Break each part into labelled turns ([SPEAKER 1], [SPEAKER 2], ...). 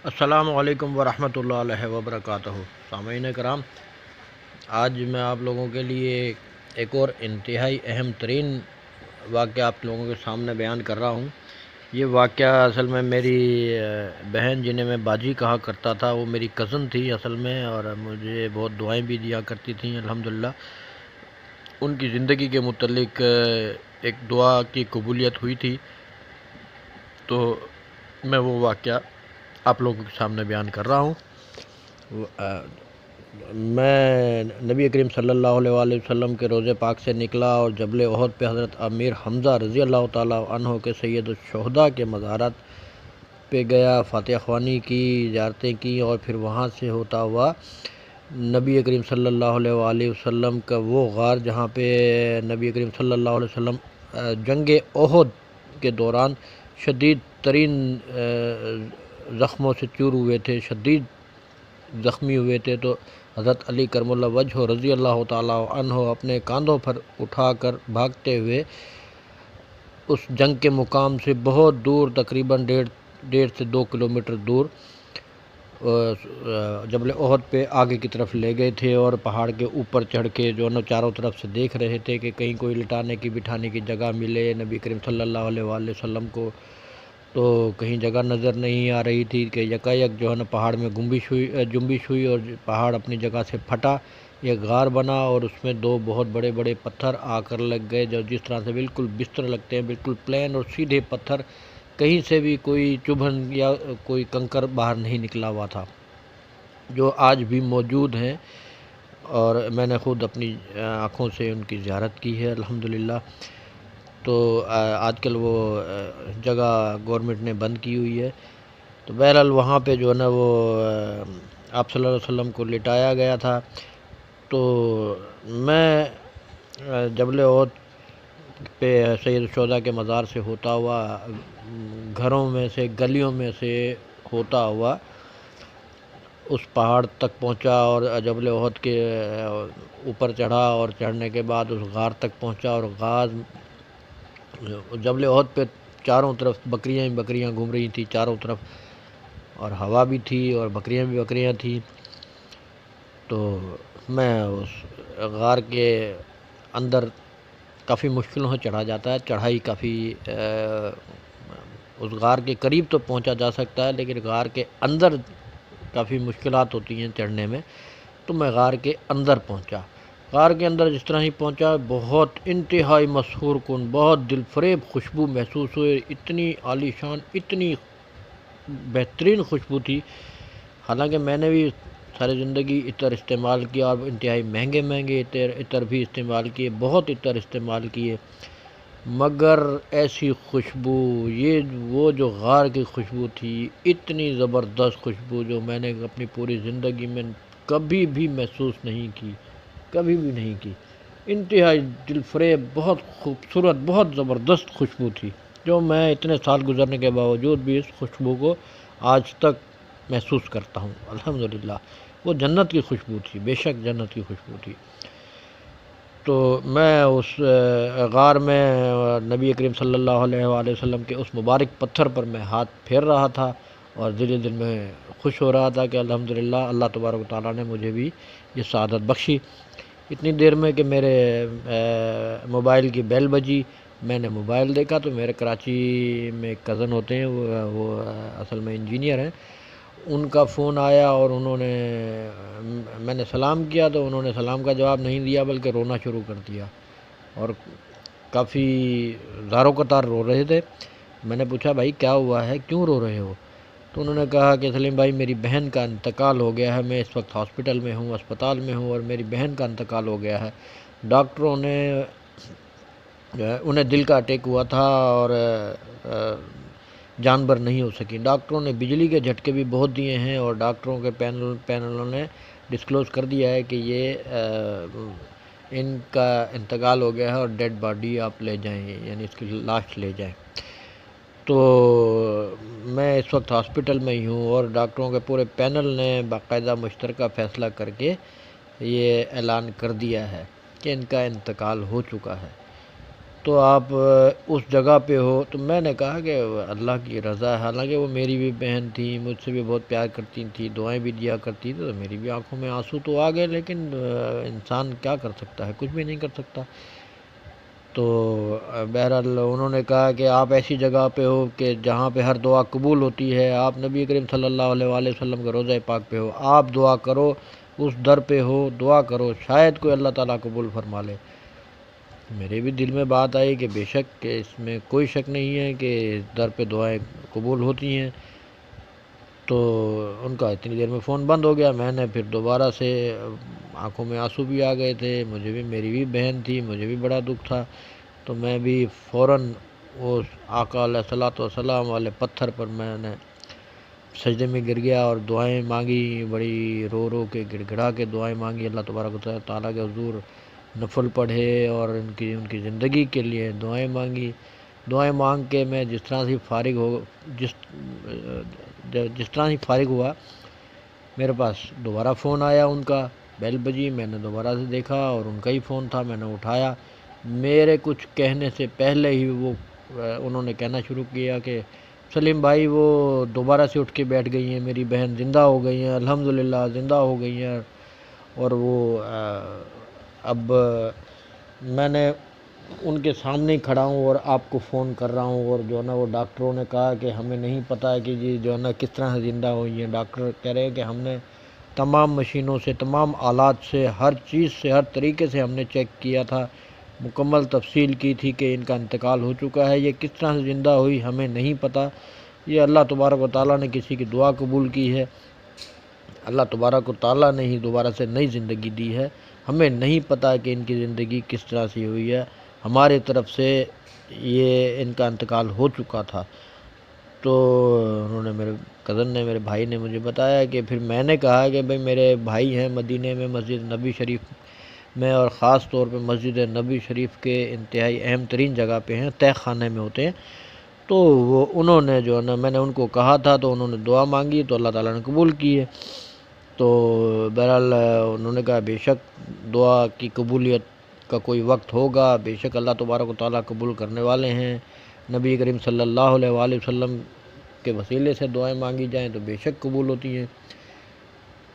[SPEAKER 1] السلام علیکم ورحمۃ اللہ وبرکاتہ۔ سامعین کرام، آج میں آپ لوگوں کے لیے ایک اور انتہائی اہم ترین واقعہ آپ لوگوں کے سامنے بیان کر رہا ہوں۔ یہ واقعہ اصل میں میری بہن، جنہیں میں باجی کہا کرتا تھا، وہ میری کزن تھی اصل میں، اور مجھے بہت دعائیں بھی دیا کرتی تھیں الحمدللہ۔ ان کی زندگی کے متعلق ایک دعا کی قبولیت ہوئی تھی، تو میں وہ واقعہ آپ لوگوں کے سامنے بیان کر رہا ہوں۔ میں نبی کریم صلی اللہ علیہ وآلہ وسلم کے روضے پاک سے نکلا اور جبل احد پہ حضرت امیر حمزہ رضی اللہ تعالیٰ عنہ کے سید الشہداء کے مزارات پہ گیا، فاتحہ خوانی کی، زیارتیں کی، اور پھر وہاں سے ہوتا ہوا نبی کریم صلی اللہ علیہ وآلہ وسلم کا وہ غار جہاں پہ نبی کریم صلی اللہ علیہ وسلم جنگ احد کے دوران شدید ترین زخموں سے چور ہوئے تھے، شدید زخمی ہوئے تھے، تو حضرت علی کرم اللہ وجہ رضی اللہ تعالیٰ عنہ اپنے کاندھوں پر اٹھا کر بھاگتے ہوئے اس جنگ کے مقام سے بہت دور، تقریباً 1.5 سے 2 کلومیٹر دور جبل احد پہ آگے کی طرف لے گئے تھے، اور پہاڑ کے اوپر چڑھ کے جو ہے چاروں طرف سے دیکھ رہے تھے کہ کہیں کوئی لٹانے کی بٹھانے کی جگہ ملے نبی کریم صلی اللہ علیہ وآلہ وسلم کو، تو کہیں جگہ نظر نہیں آ رہی تھی کہ یکایک جو ہے نا پہاڑ میں جنبش ہوئی اور پہاڑ اپنی جگہ سے پھٹا، ایک غار بنا، اور اس میں 2 بہت بڑے بڑے پتھر آ کر لگ گئے، جو جس طرح سے بالکل بستر لگتے ہیں، بالکل پلین اور سیدھے پتھر، کہیں سے بھی کوئی چبھن یا کوئی کنکر باہر نہیں نکلا ہوا تھا، جو آج بھی موجود ہیں، اور میں نے خود اپنی آنکھوں سے ان کی زیارت کی ہے الحمدللہ۔ تو آج کل وہ جگہ گورنمنٹ نے بند کی ہوئی ہے، تو بہرحال وہاں پہ جو ہے نا وہ آپ صلی اللہ علیہ وسلم کو لٹایا گیا تھا۔ تو میں جبل احد پہ سید الشہداء کے مزار سے ہوتا ہوا، گھروں میں سے، گلیوں میں سے ہوتا ہوا اس پہاڑ تک پہنچا، اور جبل احد کے اوپر چڑھا، اور چڑھنے کے بعد اس غار تک پہنچا، اور غار جبل احد پہ چاروں طرف بکریاں ہی بکریاں گھوم رہی تھیں چاروں طرف، اور ہوا بھی تھی اور بکریاں بھی بکریاں تھیں۔ تو میں اس غار کے اندر کافی مشکلوں سے چڑھا جاتا ہے، چڑھائی کافی اس غار کے قریب تو پہنچا جا سکتا ہے، لیکن غار کے اندر کافی مشکلات ہوتی ہیں چڑھنے میں، تو میں غار کے اندر پہنچا۔ غار کے اندر جس طرح ہی پہنچا، بہت انتہائی مسحور کن، بہت دل فریب خوشبو محسوس ہوئی، اتنی عالی شان، اتنی بہترین خوشبو تھی۔ حالانکہ میں نے بھی ساری زندگی عطر استعمال کیا، اور انتہائی مہنگے مہنگے عطر بھی استعمال کیے، بہت عطر استعمال کیے، مگر ایسی خوشبو، وہ جو غار کی خوشبو تھی، اتنی زبردست خوشبو جو میں نے اپنی پوری زندگی میں کبھی بھی محسوس نہیں کی، کبھی بھی نہیں کی۔ انتہائی دل فریب، بہت خوبصورت، بہت زبردست خوشبو تھی، جو میں اتنے سال گزرنے کے باوجود بھی اس خوشبو کو آج تک محسوس کرتا ہوں الحمدللہ۔ وہ جنت کی خوشبو تھی، بے شک جنت کی خوشبو تھی۔ تو میں اس غار میں نبی کریم صلی اللہ علیہ وآلہ وسلم کے اس مبارک پتھر پر میں ہاتھ پھیر رہا تھا، اور دل میں خوش ہو رہا تھا کہ الحمدللہ اللہ تبارک و تعالیٰ نے مجھے بھی یہ سعادت بخشی۔ اتنی دیر میں کہ میرے موبائل کی بیل بجی، میں نے موبائل دیکھا تو میرے کراچی میں ایک کزن ہوتے ہیں، وہ اصل میں انجینئر ہیں، ان کا فون آیا، اور میں نے سلام کیا تو انہوں نے سلام کا جواب نہیں دیا، بلکہ رونا شروع کر دیا، اور کافی زاروں قطار رو رہے تھے۔ میں نے پوچھا بھائی کیا ہوا ہے، کیوں رو رہے ہو؟ تو انہوں نے کہا کہ سلیم بھائی میری بہن کا انتقال ہو گیا ہے، میں اس وقت ہاسپٹل میں ہوں، اسپتال میں ہوں، اور میری بہن کا انتقال ہو گیا ہے۔ ڈاکٹروں نے انہیں دل کا اٹیک ہوا تھا، اور جانبر نہیں ہو سکی۔ ڈاکٹروں نے بجلی کے جھٹکے بھی بہت دیے ہیں، اور ڈاکٹروں کے پینلوں نے ڈسکلوز کر دیا ہے کہ یہ ان کا انتقال ہو گیا ہے، اور ڈیڈ باڈی آپ لے جائیں، یعنی اس کی لاش لے جائیں۔ تو میں اس وقت ہاسپٹل میں ہی ہوں، اور ڈاکٹروں کے پورے پینل نے باقاعدہ مشترکہ فیصلہ کر کے یہ اعلان کر دیا ہے کہ ان کا انتقال ہو چکا ہے۔ تو آپ اس جگہ پہ ہو. تو میں نے کہا کہ اللہ کی رضا ہے، حالانکہ وہ میری بھی بہن تھی، مجھ سے بھی بہت پیار کرتی تھی، دعائیں بھی دیا کرتی تھی، تو میری بھی آنکھوں میں آنسو تو آ گئے، لیکن انسان کیا کر سکتا ہے، کچھ بھی نہیں کر سکتا. تو بہرحال انہوں نے کہا کہ آپ ایسی جگہ پہ ہو کہ جہاں پہ ہر دعا قبول ہوتی ہے، آپ نبی کریم صلی اللہ علیہ وآلہ وسلم کے روضہ پاک پہ ہو، آپ دعا کرو، اس در پہ ہو، دعا کرو، شاید کوئی اللہ تعالیٰ قبول فرما لے. میرے بھی دل میں بات آئی کہ بے شک کہ اس میں کوئی شک نہیں ہے کہ اس در پہ دعائیں قبول ہوتی ہیں. تو ان کا اتنی دیر میں فون بند ہو گیا. میں نے پھر دوبارہ سے، آنکھوں میں آنسو بھی آ گئے تھے، مجھے بھی، میری بھی بہن تھی، مجھے بھی بڑا دکھ تھا. تو میں بھی فوراً وہ آقا علیہ الصلوۃ والسلام والے پتھر پر میں نے سجدے میں گر گیا اور دعائیں مانگی، بڑی رو رو کے گڑ گڑا کے دعائیں مانگی اللہ تبارک و تعالیٰ کے حضور، نفل پڑھے اور ان کی زندگی کے لیے دعائیں مانگی. دعائیں مانگ کے میں جس طرح سے فارغ ہوا، میرے پاس دوبارہ فون آیا ان کا، بیل بجی، میں نے دوبارہ سے دیکھا اور ان کا ہی فون تھا. میں نے اٹھایا، میرے کچھ کہنے سے پہلے ہی انہوں نے کہنا شروع کیا کہ سلیم بھائی وہ دوبارہ سے اٹھ کے بیٹھ گئی ہیں، میری بہن زندہ ہو گئی ہیں، الحمدللہ زندہ ہو گئی ہیں. اور وہ اب میں نے ان کے سامنے ہی کھڑا ہوں اور آپ کو فون کر رہا ہوں، اور جو ہے نا وہ ڈاکٹروں نے کہا کہ ہمیں نہیں پتہ ہے کہ جی جو ہے نا کس طرح سے زندہ ہوئی ہیں. ڈاکٹر کہہ رہے ہیں کہ ہم نے تمام مشینوں سے، تمام آلات سے، ہر چیز سے، ہر طریقے سے ہم نے چیک کیا تھا، مکمل تفصیل کی تھی کہ ان کا انتقال ہو چکا ہے. یہ کس طرح سے زندہ ہوئی ہمیں نہیں پتہ، یہ اللہ تبارک و تعالیٰ نے کسی کی دعا قبول کی ہے، اللہ تبارک و تعالیٰ نے ہی دوبارہ سے نئی زندگی دی ہے. ہمیں نہیں پتہ کہ ان کی زندگی کس طرح سے ہوئی ہے، ہماری طرف سے یہ ان کا انتقال ہو چکا تھا. تو انہوں نے، میرے کزن نے، میرے بھائی نے مجھے بتایا کہ پھر میں نے کہا کہ بھئی میرے بھائی ہیں مدینے میں مسجد نبی شریف میں، اور خاص طور پہ مسجد نبی شریف کے انتہائی اہم ترین جگہ پہ ہیں، تہ خانے میں ہوتے ہیں. تو انہوں نے جو ہے نا، میں نے ان کو کہا تھا تو انہوں نے دعا مانگی تو اللہ تعالیٰ نے قبول کی ہے. تو بہرحال انہوں نے کہا بے شک دعا کی قبولیت کا کوئی وقت ہوگا، بے شک اللہ تبارک و تعالیٰ قبول کرنے والے ہیں. نبی کریم صلی اللہ علیہ وآلہ وسلم کے وسیلے سے دعائیں مانگی جائیں تو بے شک قبول ہوتی ہیں.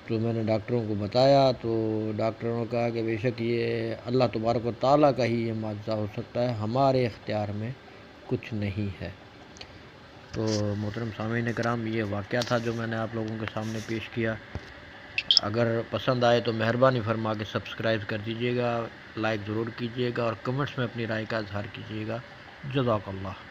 [SPEAKER 1] تو میں نے ڈاکٹروں کو بتایا تو ڈاکٹروں نے کہا کہ بے شک یہ اللہ تبارک و تعالیٰ کا ہی یہ معجزہ ہو سکتا ہے، ہمارے اختیار میں کچھ نہیں ہے. تو محترم سامعین کرام، یہ واقعہ تھا جو میں نے آپ لوگوں کے سامنے پیش کیا. اگر پسند آئے تو مہربانی فرما کے سبسکرائب کر دیجیے گا، لائک ضرور کیجیے گا اور کمنٹس میں اپنی رائے کا اظہار کیجیے گا. جزاک اللہ.